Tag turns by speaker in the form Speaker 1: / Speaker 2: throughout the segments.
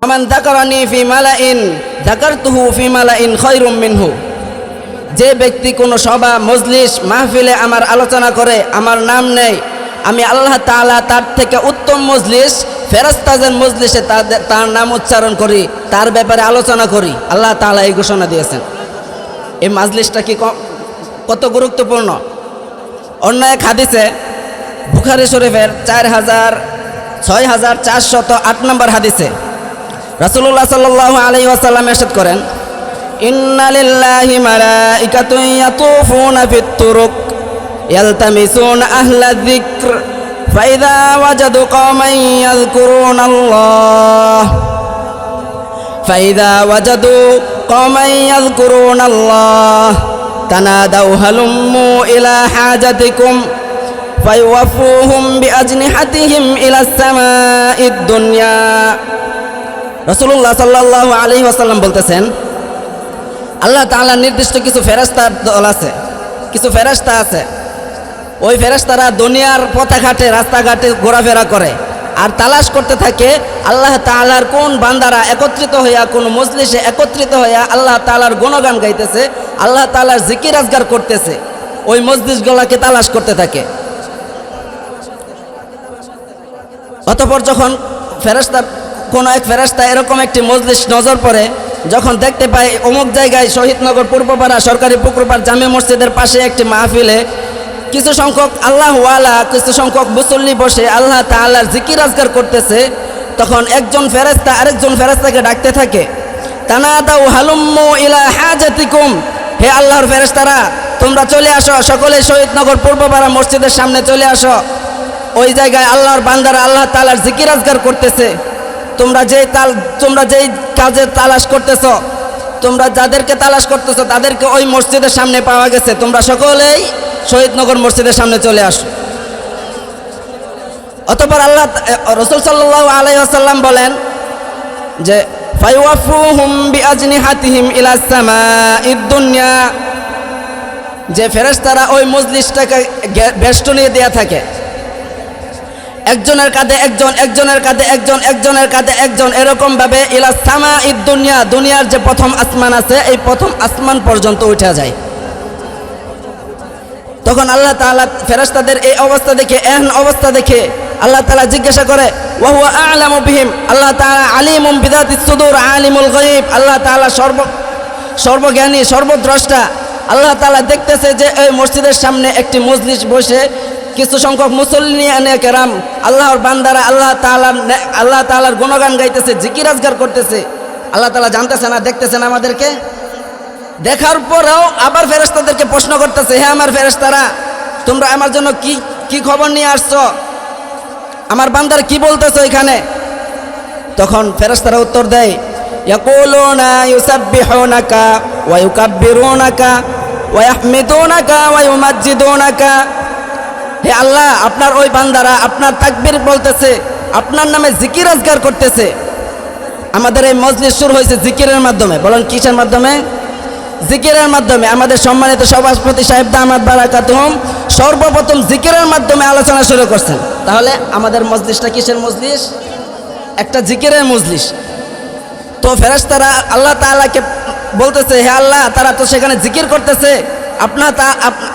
Speaker 1: মান যাকারানি ফি মালাইন যাকারতুহু ফি মালাইন খায়রুম মিনহু। যে ব্যক্তি কোনো সভা মজলিস মাহফিলে আমার আলোচনা করে, আমার নাম নেয়, আমি আল্লাহ তাআলা তার থেকে উত্তম মজলিস ফেরেশতাদের মজলিসে তার নাম উচ্চারণ করি, তার ব্যাপারে আলোচনা করি। আল্লাহ তাআলা এই ঘোষণা দিয়েছেন। এই মাজলিসটা কি কত গুরুত্বপূর্ণ। অন্য এক হাদিসে বুখারী শরীফের 6408 নম্বর হাদিসে রাসূলুল্লাহ সাল্লাল্লাহু আলাইহি ওয়াসাল্লাম ইরশাদ করেন, ইন্না লিল্লাহি মালাইকাতুন ইয়াতুফুনা ফিত তুরুক ইয়ালতামিসুনা আহলা যিকর ফাইযা ওয়াজাদু কওমান ইয়াযকুরুনাল্লাহ তানাদাউ হালুম্মু ইলা হাজাতিকুম ফায়ুওয়াফুহুম বিআজনিহাতিহিম ইলাস সামাঈদ দুনিয়া। রাসূলুল্লাহ সাল্লাল্লাহু আলাইহি ওয়াসাল্লাম বলতেছেন, আল্লাহ তাআলা নির্দিষ্ট কিছু ফেরেশতার দল আছে, কিছু ফেরেশতা আছে। ওই ফেরেশতারা দুনিয়ার পথঘাটে রাস্তাঘাটে ঘোরাফেরা করে আর তালাশ করতে থাকে আল্লাহ তাআলার কোন বান্দারা একত্রিত হইয়া কোন মজলিসে একত্রিত হইয়া আল্লাহ তাআলার গুণগান গাইতেছে, আল্লাহ তাআলার জিকির আজগার করতেছে। ওই মজলিসগুলোকে তালাশ করতে থাকে। অতঃপর যখন ফেরেশতা কোনো এক ফেরেশতা এরকম একটি মজলিস নজর পড়ে, যখন দেখতে পায় অমুক জায়গায় শহীদনগর পূর্বপাড়া সরকারি পুকুরপাড় জামে মসজিদের পাশে একটি মাহফিলে কিছু সংখ্যক আল্লাহওয়ালা, কিছু সংখ্যক মুসল্লি বসে আল্লাহ তাআলার জিকির আজগার করতেছে, তখন একজন ফেরেশতা আরেকজন ফেরেশতাকে ডাকতে থাকে, তানাদাউ হালুম্মু ইলা হাজাতিকুম, হে আল্লাহর ফেরেশতারা তোমরা চলে আসো, সকলে শহীদনগর পূর্বপাড়া মসজিদের সামনে চলে আসো। ওই জায়গায় আল্লাহর বান্দারা আল্লাহ তাআলার জিকির আজগার করতেছে। তোমরা যেই কাজে তালাশ করতেছ, তোমরা যাদেরকে তালাশ করতেছ তাদেরকে ওই মসজিদের সামনে পাওয়া গেছে, তোমরা সকলেই শহীদনগর মসজিদের সামনে চলে আসো। অতঃপর রাসূল সাল্লাল্লাহু আলাইহি ওয়াসাল্লাম বলেন যে ফায়ুওয়াফুহুম বিআজনিহাতিহিম ইলাস সামাঈদ দুনিয়া, যে ফেরেশতারা ওই মজলিসটাকে বেষ্টনী দেয়া থাকে, একজনের কাঁধে একজন, একজনের কাঁধে একজন, একজনের কাঁধে একজন, এরকম ভাবে ইলা সামাঈদ দুনিয়া, দুনিয়ার যে প্রথম আসমান আছে এই প্রথম আসমান পর্যন্ত উঠে যায়। তখন আল্লাহ তাআলা ফেরেশতাদের এই অবস্থা দেখে, এহেন অবস্থা দেখে আল্লাহ তাআলা জিজ্ঞাসা করে, ওয়া হুয়া আ'লামু বিহিম, আল্লাহ তাআলা আলিমুম বিযাতিস সুদূর আলিমুল গায়ব, আল্লাহ তাআলা সর্বজ্ঞানী সর্বদ্রষ্টা। আল্লাহ তাআলা দেখতেছে যে এই মসজিদের সামনে একটি মজলিস বসে কিছু সংখ্যক মুসল্লিয়ানে কেরাম আল্লাহর বান্দারা আল্লাহ তাআলার গুণগান গাইতেছে, জিকির আজগার করতেছে। আল্লাহ তাআলা জানতেছে না, দেখতেছেন আমাদেরকে। দেখার পরেও আবার ফেরেশতাদেরকে প্রশ্ন করতেছে, হে আমার ফেরেশতারা তোমরা আমার জন্য কি খবর নিয়ে আসছো, আমার বান্দারা কি বলতেছো এখানে? তখন ফেরেশতারা উত্তর দেয়, ইয়াকুলুনা ইউসাব্বিহুনাকা ওয়া ইউকাব্বিরুনাকা ওয়া ইয়াহমিদুনাকা ওয়া ইউমাজ্জিদুনাকা। হে আল্লাহ, আপনার ওই বান্দারা আপনার তাকবীর বলতেছে, আপনার নামে জিকির আজগার করতেছে। আমাদের এই মজলিস শুরু হয়েছে জিকিরের মাধ্যমে। বলেন কিসের মাধ্যমে? জিকিরের মাধ্যমে। আমাদের সম্মানিত সভাপতি সাহেব দামাত বারাকাতুহুম সর্বপ্রথম জিকিরের মাধ্যমে আলোচনা শুরু করছেন। তাহলে আমাদের মজলিসটা কিসের মজলিস? একটা জিকিরের মজলিস। তো ফেরেশতারা আল্লাহ তাআলাকে বলতেছে, হে আল্লাহ, তারা তো সেখানে জিকির করতেছে,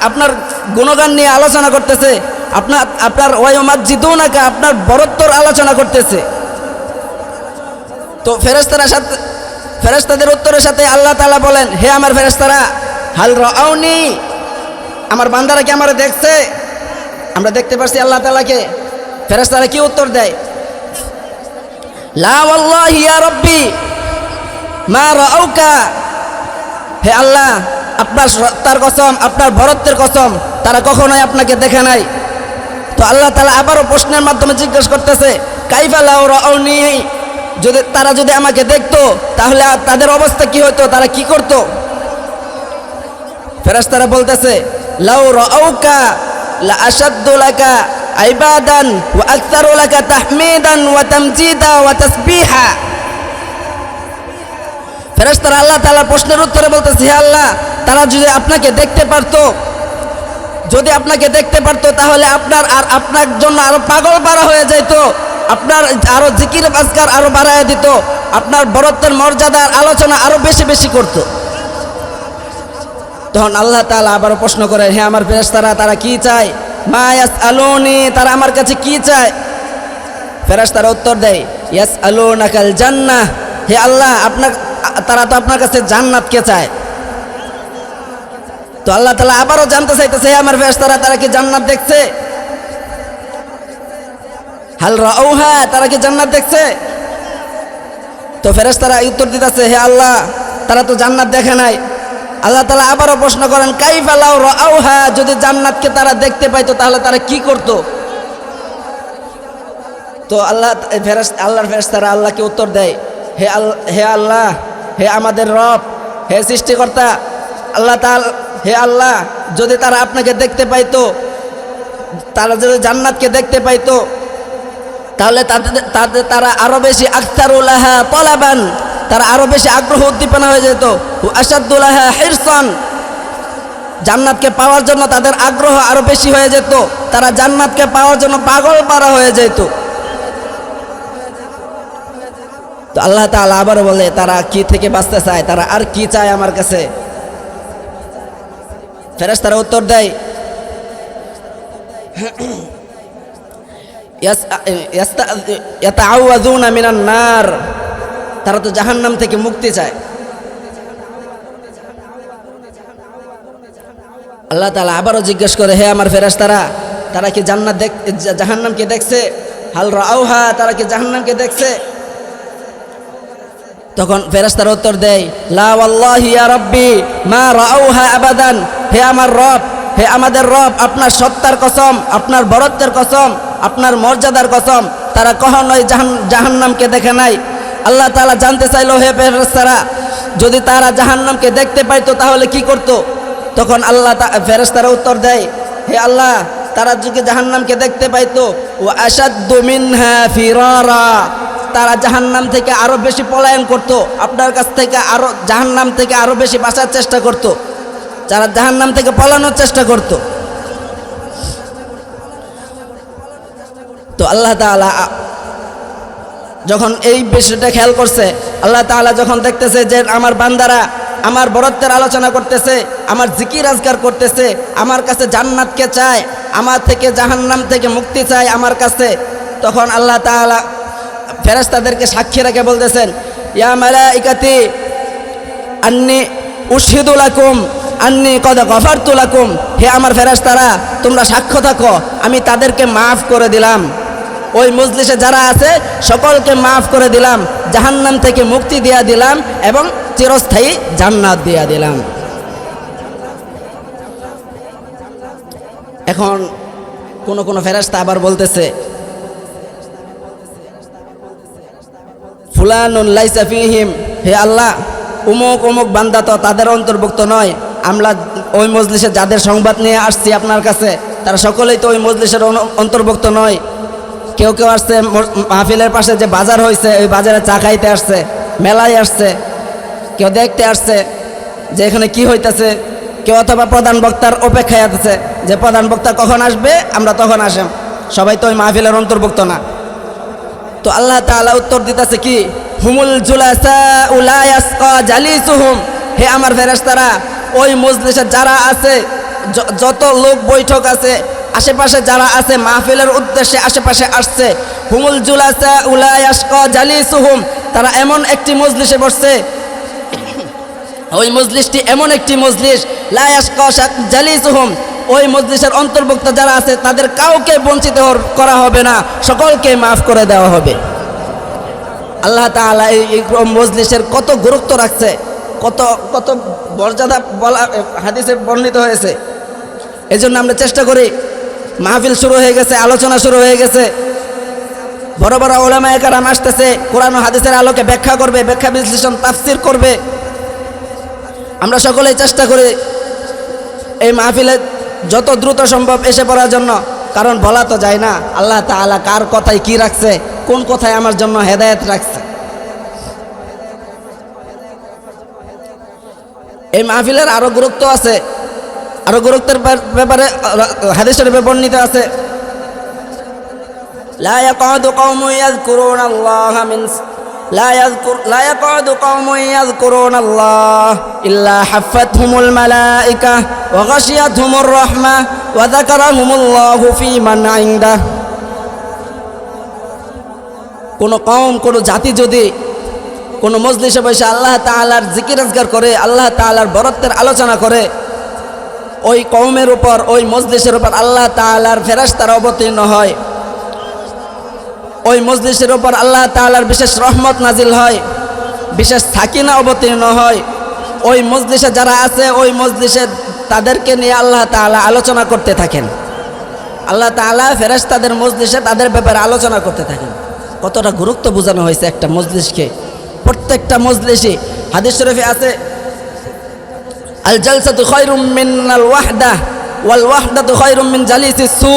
Speaker 1: আপনার গুণগান নিয়ে আলোচনা করতেছে, আপনার ওয়ায়ুমাজ্জিদুনাকা, আপনার বরত্বর আলোচনা করতেছে। তো ফেরেশতাদের উত্তরের সাথে আল্লাহ তাআলা বলেন, হে আমার ফেরেশতারা, হাল রাআউনি, আমার বান্দারা কি আমারে দেখছে? আমরা দেখতে পারছি আল্লাহ তাআলাকে। ফেরেশতারা কি উত্তর দেয়? লা ওয়াল্লাহি ইয়া রাব্বি মা রাআউকা, হে আল্লাহ, আপনার সত্তার কসম, আপনার বরত্বের কসম, তারা কখনোই আপনাকে দেখে নাই। তো আল্লাহ তাআলা আবারও প্রশ্নের মাধ্যমে জিজ্ঞেস করতেছে, কাইফা লাউ রাআউনি, তারা যদি আমাকে দেখতো তাহলে তাদের অবস্থা কি হতো, তারা কি করতো? ফেরেশতারা বলতেছে, লাউ রাআউকা লা আশাদ্দু লাকা ইবাদান ওয়া আকতারু লাকা তাহমিদান ওয়া তামজিদা ওয়া তাসবিহা। ফেরেশতারা আল্লাহ তাআলার প্রশ্নের উত্তরে বলতেছে, হে আল্লাহ, তারা যদি আপনাকে দেখতে পারতো, তাহলে আপনার জন্য আরো পাগল পারা হয়ে যেত, আপনার আরো জিকির আজকার আরো বাড়ায় দিত, আপনার বরত্বের মর্যাদার আলোচনা আরো বেশি বেশি করত। তখন আল্লাহ তাআলা আবার প্রশ্ন করে, হে আমার ফেরেশতারা, তারা কি চায়? মা ইয়াসআলুনি, তারা আমার কাছে কি চায়? ফেরেশতারা উত্তর দেয়, ইয়াসআলুনাকাল জান্নাহ, হে আল্লাহ তারা তো আপনার কাছে জান্নাতকে চায়। তো আল্লাহ তাআলা আবারও জানতে চাইতেছে, হে আমার ফেরেশতারা, তারা কি জান্নাত দেখছে? হাল রাউহা, তারা কি জান্নাত দেখছে? তো ফেরেশতারা উত্তর দিতেছে, হে আল্লাহ তারা তো জান্নাত দেখে নাই। আল্লাহ তাআলা আবারও প্রশ্ন করেন, কাইফা লাউ রাউহা, যদি জান্নাতকে তারা দেখতে পাইতো তাহলে তারা কি করত? তো আল্লাহর ফেরেশতারা আল্লাহকে উত্তর দেয়, হে আল্লাহ, হে আমাদের রব, হে সৃষ্টিকর্তা আল্লাহ তাআলা, হে আল্লাহ, যদি তারা আপনাকে দেখতে পাইতো, তারা যদি জান্নাতকে দেখতে পাইতো তাহলে তারা আরো বেশি আকতারুলাহা তলাবান, তারা আরো বেশি আগ্রহ উদ্দীপনা হয়ে যেত। আসাদুলাহা হিরসান, জান্নাতকে পাওয়ার জন্য তাদের আগ্রহ আরো বেশি হয়ে যেত, তারা জান্নাতকে পাওয়ার জন্য পাগল পারা হয়ে যেত। তো আল্লাহ তাআলা আবারও বলে, তারা কি থেকে বাঁচতে চায়, তারা আর কি চায় আমার কাছে? ফেরেশতারা উত্তর দেয়, ইয়াতাআওয়াযুনা মিনান নার, তারা তো জাহান্নাম থেকে মুক্তি চায়। আল্লাহ তাআলা আবারও জিজ্ঞেস করে, হে আমার ফেরেশতারা, তারা কি জাহান্নামকে দেখছে? হাল রাউহা, তারা কি জাহান্নামকে দেখছে? তখন ফেরেশতারা উত্তর দেয়, লা ওয়াল্লাহি ইয়া রাব্বি মা রাউহা আবাদান, হে আমার রব, হে আমাদের রব, আপনার সত্তার কসম, আপনার বরত্বের কসম, আপনার মর্যাদার কসম, তারা কখনোই জাহান্নামকে দেখে নাই। আল্লাহ তাআলা জানতে চাইলো, হে ফেরেশতারা, যদি তারা জাহান্নামকে দেখতে পাইতো তাহলে কি করত? তখন ফেরেশতারা উত্তর দেয়, হে আল্লাহ, তারা যদি জাহান্নামকে দেখতে পাইতো, ওয়া আশাদ্দু মিনহা ফিরারা, তারা জাহান্নাম থেকে আরো বেশি পলায়ন করত, আপনার কাছ থেকে আরো জাহান্নাম থেকে আরো বেশি বাঁচার চেষ্টা করত, যারা জাহান্নাম থেকে পলানোর চেষ্টা করত। তো আল্লাহ তাআলা যখন এই বিষয়টা খেয়াল করছে, আল্লাহ তাআলা যখন দেখতেছে যে আমার বান্দারা আমার বরত্বের আলোচনা করতেছে, আমার জিকির আজকার করতেছে, আমার কাছে জান্নাতকে চায়, আমার থেকে জাহান্নাম থেকে মুক্তি চায় আমার কাছে, তখন আল্লাহ তাআলা ফেরেশতাদেরকে সাক্ষী রেখে বলতেছেন, ইয়া মালাইকাতি আন্নী উশহিদু লাকুম আন্নী কদ গফারতু লাকুম, হে আমার ফেরেশতারা, তোমরা সাক্ষ্য থাকো, আমি তাদেরকে মাফ করে দিলাম, ওই মজলিসে যারা আছে সকলকে মাফ করে দিলাম, জাহান্নাম থেকে মুক্তি দিয়া দিলাম এবং চিরস্থায়ী জান্নাত দিয়া দিলাম। এখন কোন ফেরেশতা আবার বলতেছে, ফুলানুন লাইসা ফিহিম, হে আল্লাহ, অমুক অমুক বান্দা তো তাদের অন্তর্ভুক্ত নয়, আমরা ওই মজলিসে যাদের সংবাদ নিয়ে আসছি আপনার কাছে তারা সকলেই তো ওই মজলিসের অন্তর্ভুক্ত নয়। কেউ কেউ আসছে মাহফিলের পাশে যে বাজার হয়েছে ওই বাজারে চা খাইতে আসছে, মেলায় আসছে, কেউ দেখতে আসছে যে এখানে কি হইতেছে, কেউ অথবা প্রধান বক্তার অপেক্ষায় আছে যে প্রধান বক্তা কখন আসবে আমরা তখন আসেন, সবাই তো ওই মাহফিলের অন্তর্ভুক্ত না। তো আল্লাহ তাআলা উত্তর দিতেছে কি, হুমুল জুলাসা লা ইয়াসকা জালিসুহুম, হে আমার ফেরেশতারা, ওই মজলিসে যারা আছে, যত লোক বৈঠক আছে, আশেপাশে যারা আছে মাহফিলের উদ্দেশ্যে আশেপাশে আসছে, হুমুল জুলাসা লা ইয়াসকা জালিসুহুম, তারা এমন একটি মজলিসে বসছে, ওই মজলিসটি এমন একটি মজলিস, লা ইয়াসকা জালিসুহুম, ওই মজলিসের অন্তর্ভুক্ত যারা আছে তাদের কাউকে বঞ্চিত করা হবে না, সকলকে মাফ করে দেওয়া হবে। আল্লাহ তাআলা এই মজলিসের কত গুরুত্ব রাখছে, কত কত মর্যাদা বলা হাদিসে বর্ণিত হয়েছে। এই জন্য আমরা চেষ্টা করি, মাহফিল শুরু হয়ে গেছে, আলোচনা শুরু হয়ে গেছে, বড় বড় উলামায়ে কেরাম আসতেছে, কোরআন ও হাদিসের আলোকে ব্যাখ্যা করবে, ব্যাখ্যা বিশ্লেষণ তাফসীর করবে। আমরা সকলেই চেষ্টা করি এই মাহফিলে যত দ্রুত সম্ভব এসে পড়ার জন্য, কারণ বলা তো যায় না আল্লাহ তাআলা কার কথায় কি রাখছে, কোন কথায় আমার জন্য হেদায়েত রাখছে। এই মাহফিলের আরো গুরুত্ব আছে, আরো গুরুত্বের ব্যাপারে হাদিস শরীফে বর্ণিত আছে, লা ইয়াকউদু কওমুন ইয়াযকুরুনাল্লাহা لا يقعد قوم يذكرون الله إلا حفتهم الملائكة وغشيتهم الرحمة وذكرهم الله في من عنده। কোন কওম কোন জাতি যদি কোন মজলিসে বসে আল্লাহ তাআলার জিকির আজকার করে, আল্লাহ তাআলার বরত্বের আলোচনা করে, ওই কওমের উপর ওই মজলিসের উপর আল্লাহ তাআলার ফেরেশতারা অবতীর্ণ হয়, ওই মজলিসের উপর আল্লাহ তাআলার বিশেষ রহমত নাজিল হয়, বিশেষ সাকিনা অবতীর্ণ হয়। ওই মজলিসে যারা আছে ওই মজলিসে তাদেরকে নিয়ে আল্লাহ তাআলা আলোচনা করতে থাকেন। আল্লাহ তাআলা ফেরেশতাদের মজলিসে তাদের ব্যাপারে আলোচনা করতে থাকেন। কতটা গুরুত্ব বোঝানো হয়েছে একটা মজলিসকে। প্রত্যেকটা মজলিসে হাদিস শরীফে আছে আল জালসাতু খায়রুম মিনাল ওয়াহদা ওয়াল ওয়াহদাতু খায়রুম মিন জালিসিস সু।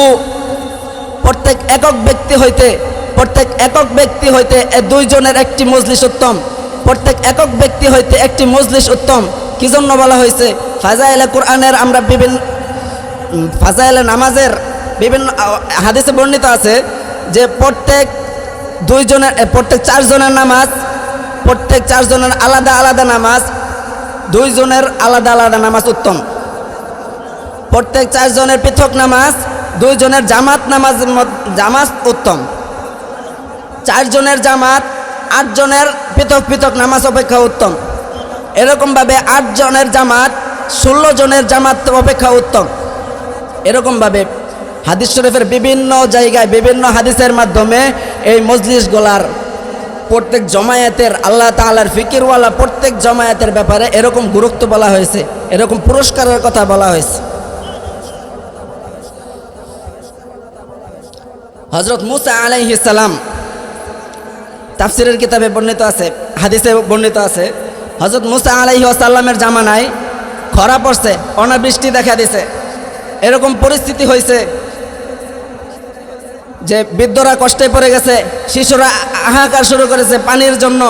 Speaker 1: প্রত্যেক একক ব্যক্তি হইতে দুইজনের একটি মজলিস উত্তম। প্রত্যেক একক ব্যক্তি হইতে একটি মজলিস উত্তম। কি জন্য বলা হয়েছে? ফাজাইলে কোরআনের আমরা ফাজাইলে নামাজের বিভিন্ন হাদিসে বর্ণিত আছে যে প্রত্যেক চারজনের নামাজ, প্রত্যেক চারজনের আলাদা আলাদা নামাজ, দুইজনের আলাদা আলাদা নামাজ উত্তম। প্রত্যেক চারজনের পৃথক নামাজ, দুইজনের জামাত উত্তম। চারজনের জামাত, আটজনের পৃথক পৃথক নামাজ অপেক্ষা উত্তম। এরকমভাবে 8 জনের জামাত 16 জনের জামাত অপেক্ষা উত্তম। এরকমভাবে হাদিস শরীফের বিভিন্ন জায়গায় বিভিন্ন হাদিসের মাধ্যমে এই মজলিসগুলার প্রত্যেক জমায়েতের আল্লাহ তাআলার ফিকিরওয়ালা প্রত্যেক জমায়েতের ব্যাপারে এরকম গুরুত্ব বলা হয়েছে, এরকম পুরস্কারের কথা বলা হয়েছে। হযরত মুসা আলাইহিস সালাম তাফসীরের কিতাবে বর্ণিত আছে, হাদিসে বর্ণিত আছে, হযরত মুসা আলাইহিস সালামের জামানায় খরা পড়ছে, অনাবৃষ্টি দেখা দিছে। এরকম পরিস্থিতি হয়েছে যে বৃদ্ধরা কষ্টে পড়ে গেছে, শিশুরা হাহাকার শুরু করেছে পানির জন্য,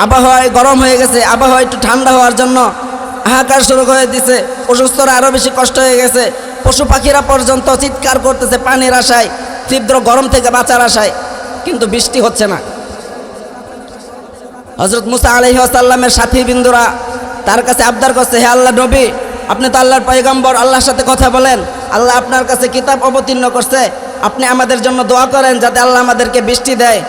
Speaker 1: আবহাওয়া গরম হয়ে গেছে, আবহাওয়া একটু ঠান্ডা হওয়ার জন্য হাহাকার শুরু করে দিছে, অসুস্থরা আরও বেশি কষ্ট হয়ে গেছে, পশু পাখিরা পর্যন্ত চিৎকার করতেছে পানির আশায়, তীব্র গরম থেকে বাঁচার আশায়, কিন্তু বৃষ্টি হচ্ছে না। হযরত মুসা আলাইহিস সালামের সাথী বিন্দুরা তার কাছে আবদার করছে, হে আল্লাহ নবী, আপনি তো আল্লাহর পয়গম্বর, আল্লাহর সাথে কথা বলেন, আল্লাহ আপনার কাছে কিতাব অবতীর্ণ করছে, আপনি আমাদের জন্য দোয়া করেন যাতে আল্লাহ আমাদেরকে বৃষ্টি দেয়,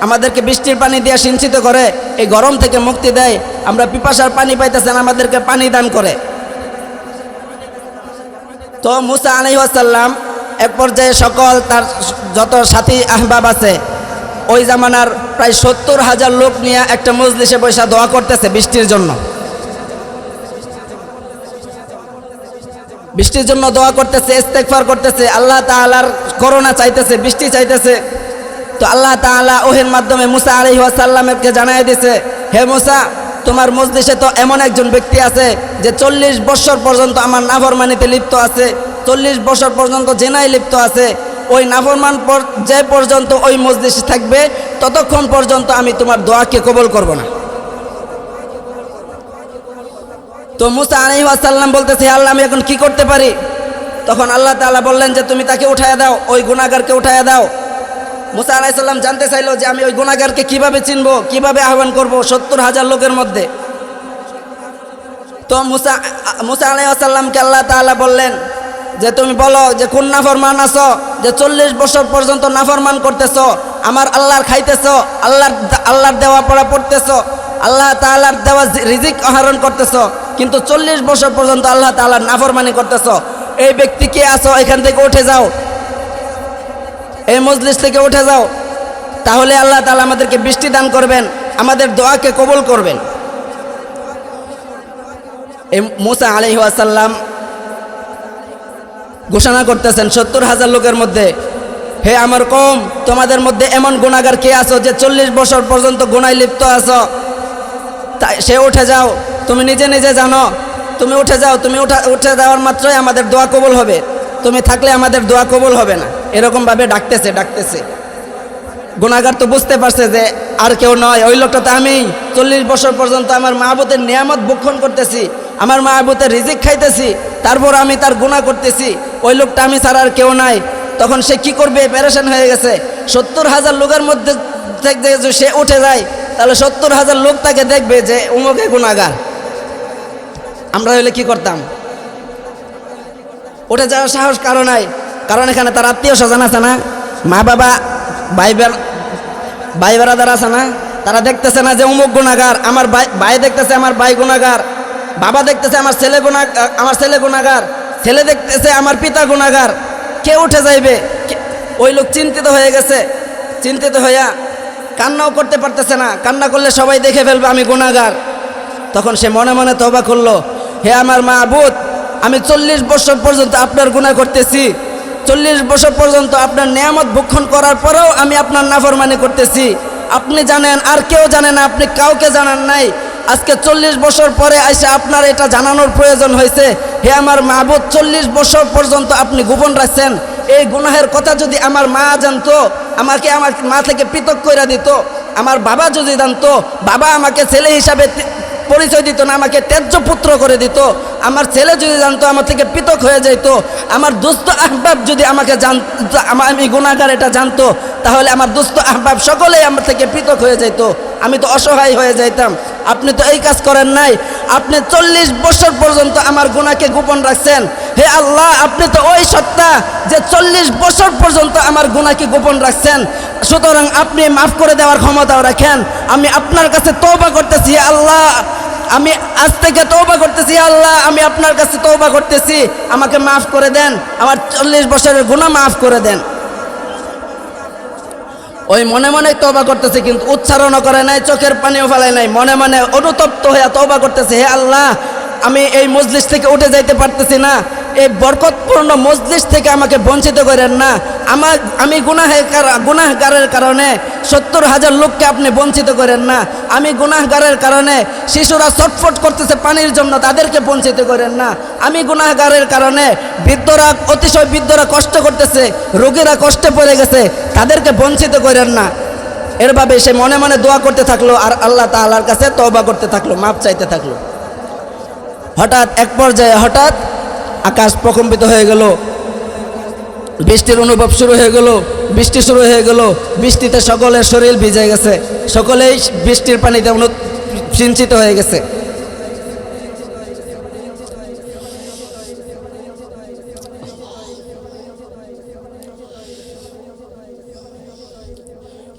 Speaker 1: আমাদেরকে বৃষ্টির পানি দিয়ে সিঞ্চিত করে, এই গরম থেকে মুক্তি দেয়, আমরা পিপাসার পানি পাইতেছেন, আমাদেরকে পানি দান করে। তো মুসা আলাইহিস সালাম এক পর্যায়ে সকল তার যত সাথী আহবাব আছে ওই জামানার প্রায় 70,000 লোক নিয়ে একটা মজলিসে বসে দোয়া করতেছে বৃষ্টির জন্য। বৃষ্টির জন্য দোয়া করতেছে, ইস্তেগফার করতেছে, আল্লাহ তাআলার করুণা চাইতেছে, বৃষ্টি চাইতেছে। তো আল্লাহ তাআলা ওহির মাধ্যমে মুসা আলাইহিস সালামকে জানাই দিয়েছে, হে মুসা, তোমার মজলিসে তো এমন একজন ব্যক্তি আছে যে 40 বছর পর্যন্ত আমার নাফরমানিতে লিপ্ত আছে, 40 বছর পর্যন্ত জেনায় লিপ্ত আছে। ওই নাফরমান যে পর্যন্ত ওই মজলিসে থাকবে ততক্ষণ পর্যন্ত আমি তোমার দোয়াকে কবুল করব না। তো মুসা আলাইহিস সালাম বলতেছে, আল্লাহ আমি এখন কি করতে পারি? তখন আল্লাহ তাআলা বললেন যে তুমি তাকে উঠায়া দাও, ওই গুনাহগারকে উঠায়া দাও। মুসা আলাইহিস সালাম জানতে চাইলো যে আমি ওই গুনাহগারকে কিভাবে চিনবো, কিভাবে আহ্বান করব 70,000 লোকের মধ্যে। তো মুসা আলাইহিস সালামকে আল্লাহ তাআলা বললেন যে তুমি বলো যে কোন নাফরমান আছো যে 40 বছর পর্যন্ত নাফরমান করতেছো, আমার আল্লাহর খাইতেছো, আল্লাহর দেওয়া পড়া পড়তেছো, আল্লাহ তাআলার দেওয়া রিজিক আহরণ করতেছো, কিন্তু 40 বছর পর্যন্ত আল্লাহ তাআলার নাফরমানি করতেছো। এই ব্যক্তি কে আছো, এখান থেকে উঠে যাও, এই মজলিস থেকে উঠে যাও, তাহলে আল্লাহ তাআলা আমাদেরকে বৃষ্টি দান করবেন, আমাদের দোয়াকে কবুল করবেন। এই মুসা আলাইহিস সালাম ঘোষণা করতেছেন 70,000 লোকের মধ্যে, হে আমার কওম, তোমাদের মধ্যে এমন গুনাহগার কে আছো যে 40 বছর পর্যন্ত গুনায় লিপ্ত আছো, তাই সে উঠে যাও, তুমি নিজে নিজে জানো, তুমি উঠে যাও, তুমি উঠে যাওয়ার মাত্রই আমাদের দোয়া কবুল হবে, তুমি থাকলে আমাদের দোয়া কবুল হবে না। এরকমভাবে ডাকতেছে। গুনাহগার তো বুঝতে পারছে যে আর কেউ নয়, ওই লোকটা তো আমি, 40 বছর পর্যন্ত আমার মাহবুতের নিয়ামত ভক্ষণ করতেছি, আমার মাহবুতের রিজিক খাইতেছি, তারপর আমি তার গুনাহ করতেছি, ওই লোকটা আমি ছাড়া আর কেউ নাই। তখন সে কি করবে, পেরেশান হয়ে গেছে। 70,000 লোকের মধ্যে থেকে সে উঠে যায়, তাহলে 70,000 লোক তাকে দেখবে যে উমুকে গুনাহগার। আমরা হইলে কি করতাম? উঠে যাওয়ার সাহস কারো নাই, কারণ এখানে তার আত্মীয় স্বজন আছে না, মা বাবা, ভাই বেড়াদার আছে না, তারা দেখতেছে না যে উমুক গুনাহগার, আমার ভাই দেখতেছে আমার ভাই গুনাহগার, বাবা দেখতেছে আমার ছেলে গুনাহগার, ছেলে দেখতেছে আমার পিতা গুনাহগার। কে উঠে যাইবে? ওই লোক চিন্তিত হয়ে গেছে, চিন্তিত হইয়া কান্নাও করতে পারতেছে না, কান্না করলে সবাই দেখে ফেলবে আমি গুনাহগার। তখন সে মনে মনে তওবা করলো, হে আমার মাবুদ, আমি 40 বছর পর্যন্ত আপনার গুনাহ করতেছি, 40 বছর পর্যন্ত আপনার নিয়ামত ভক্ষণ করার পরেও আমি আপনার নাফরমানি করতেছি। আপনি জানেন, আর কেউ জানে না, আপনি কাউকে জানান নাই। আজকে 40 বছর পরে এসে আপনার এটা জানানোর প্রয়োজন হয়েছে। হে আমার মাবুদ, 40 বছর পর্যন্ত আপনি গোপন রাখছেন। এই গুনাহের কথা যদি আমার মা জানতো, আমাকে আমার মা থেকে পৃথক করে দিত। আমার বাবা যদি জানতো, বাবা আমাকে ছেলে হিসাবে পরিচয় দিত না, আমাকে ত্যায্য পুত্র করে দিত। আমার ছেলে যদি জানতো, আমার থেকে পৃথক হয়ে যেত। আমার দোস্ত আহবাব যদি আমাকে জানতো, আমি গুনাহগার এটা জানতো, তাহলে আমার দোস্ত আহবাব সকলেই আমার থেকে পৃথক হয়ে যেত, আমি তো অসহায় হয়ে যাইতাম। আপনি তো এই কাজ করেন নাই। আপনি 40 বছর পর্যন্ত আমার গুনাহকে গোপন রাখছেন। হে আল্লাহ, আপনি তো ওই সত্তা যে 40 বছর পর্যন্ত আমার গুনাহকে গোপন রাখছেন, সুতরাং আপনি মাফ করে দেওয়ার ক্ষমতাও রাখেন। আমি আপনার কাছে তওবা করতেছি আল্লাহ, আমি আজ থেকে তওবা করতেছি আল্লাহ, আমি আপনার কাছে তওবা করতেছি, আমাকে মাফ করে দেন, আমার 40 বছরের গুনাহ মাফ করে দেন। ওই মনে মনে তওবা করতেছে, কিন্তু উচ্চারণও করে নাই, চোখের পানিও ফেলায় নাই, মনে মনে অনুতপ্ত হয়ে তওবা করতেছে, হে আল্লাহ, আমি এই মজলিস থেকে উঠে যাইতে পারতেছি না, এই বরকতপূর্ণ মজলিস থেকে আমাকে বঞ্চিত করেন না। আমি গুনাহগারের কারণে 70,000 লোককে আপনি বঞ্চিত করেন না। আমি গুনাহগারের কারণে শিশুরা ছটফট করতেছে পানির জন্য, তাদেরকে বঞ্চিত করেন না। আমি গুনাহগারের কারণে অতিশয় বৃদ্ধরা কষ্ট করতেছে, রোগীরা কষ্টে পড়ে গেছে, তাদেরকে বঞ্চিত করেন না। এরভাবে সে মনে মনে দোয়া করতে থাকলো, আর আল্লাহ তাআলার কাছে তওবা করতে থাকলো, মাপ চাইতে থাকলো। হঠাৎ এক পর্যায়ে আকাশ প্রকম্পিত হয়ে গেল, বৃষ্টির অনুভব শুরু হয়ে গেল, বৃষ্টি শুরু হয়ে গেল। বৃষ্টিতে সকলের শরীর ভিজে গেছে, সকলেই বৃষ্টির পানিতে সিঞ্চিত হয়ে গেছে।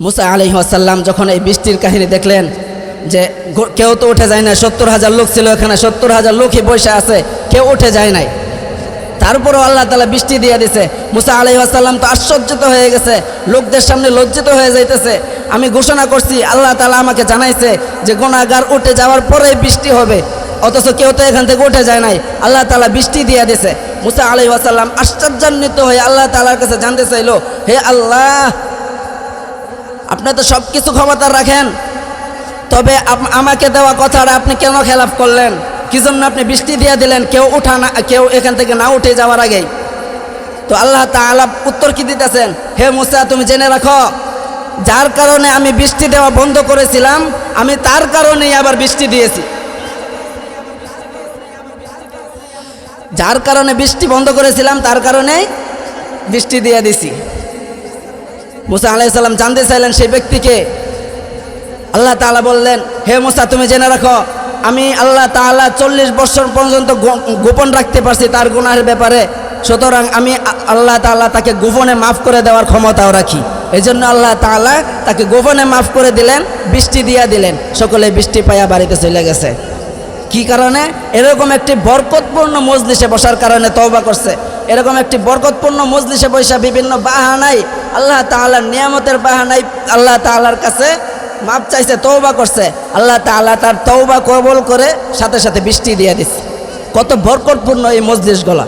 Speaker 1: মুসা আলাইহিস সালাম যখন এই বৃষ্টির কাহিনী দেখলেন, যে কেউ তো উঠে যায় না, 70,000 লোক ছিল এখানে, 70,000 লোকই বসে আছে, কেউ উঠে যায় নাই, তারপরও আল্লাহ তাআলা বৃষ্টি দিয়ে দিছে। মুসা আলাইহিস সালাম তো আশ্চর্যিত হয়ে গেছে, লোকদের সামনে লজ্জিত হয়ে যাইতেছে। আমি ঘোষণা করছি, আল্লাহ তাআলা আমাকে জানাইছে যে গুনাহগার উঠে যাওয়ার পরেই বৃষ্টি হবে, অথচ কেউ তো এখান থেকে উঠে যায় নাই, আল্লাহ তাআলা বৃষ্টি দিয়ে দিছে। মুসা আলাইহিস সালাম আশ্চর্যান্বিত হয়ে আল্লাহ তাআলার কাছে জানতে চাইলো, হে আল্লাহ, আপনি তো সব কিছু ক্ষমতা রাখেন, তবে আমাকে দেওয়া কথাটা আপনি কেন খেলাফ করলেন? কি জন্য আপনি বৃষ্টি দিয়ে দিলেন কেউ এখান থেকে না উঠে যাওয়ার আগেই? তো আল্লাহ তাআলা উত্তর কি দিতেছেন, হে মুসা, তুমি জেনে রাখো, যার কারণে আমি বৃষ্টি দেওয়া বন্ধ করেছিলাম, আমি তার কারণেই আবার বৃষ্টি দিয়েছি। যার কারণে বৃষ্টি বন্ধ করেছিলাম, তার কারণেই বৃষ্টি দিয়ে দিছি। মুসা আলাইহিস সালাম জানতে চাইলেন সেই ব্যক্তিকে। আল্লাহ তাআলা বললেন, হে মুসা, তুমি জেনে রাখো, আমি আল্লাহ তাআলা 40 বছর পর্যন্ত গোপন রাখতে পারছি তার গুনাহের ব্যাপারে, সুতরাং আমি আল্লাহ তাআলা তাকে গোপনে মাফ করে দেওয়ার ক্ষমতাও রাখি। এই জন্য আল্লাহ তাআলা তাকে গোপনে মাফ করে দিলেন, বৃষ্টি দিয়ে দিলেন, সকলে বৃষ্টি পাইয়া বাড়িতে চলে গেছে। কি কারণে? এরকম একটি বরকতপূর্ণ মজলিসে বসার কারণে তওবা করছে। এরকম একটি বরকতপূর্ণ মজলিসে বসা বিভিন্ন বাহানায়, আল্লাহ তাআলার নিয়ামতের বাহানায় আল্লাহ তাআলার কাছে মাপ চাইছে, তওবা করছে। আল্লাহ তাআলা তার তওবা কবুল করে সাথে সাথে বৃষ্টি দিয়ে দিচ্ছে। কত বরকতপূর্ণ এই মজলিসগুলা।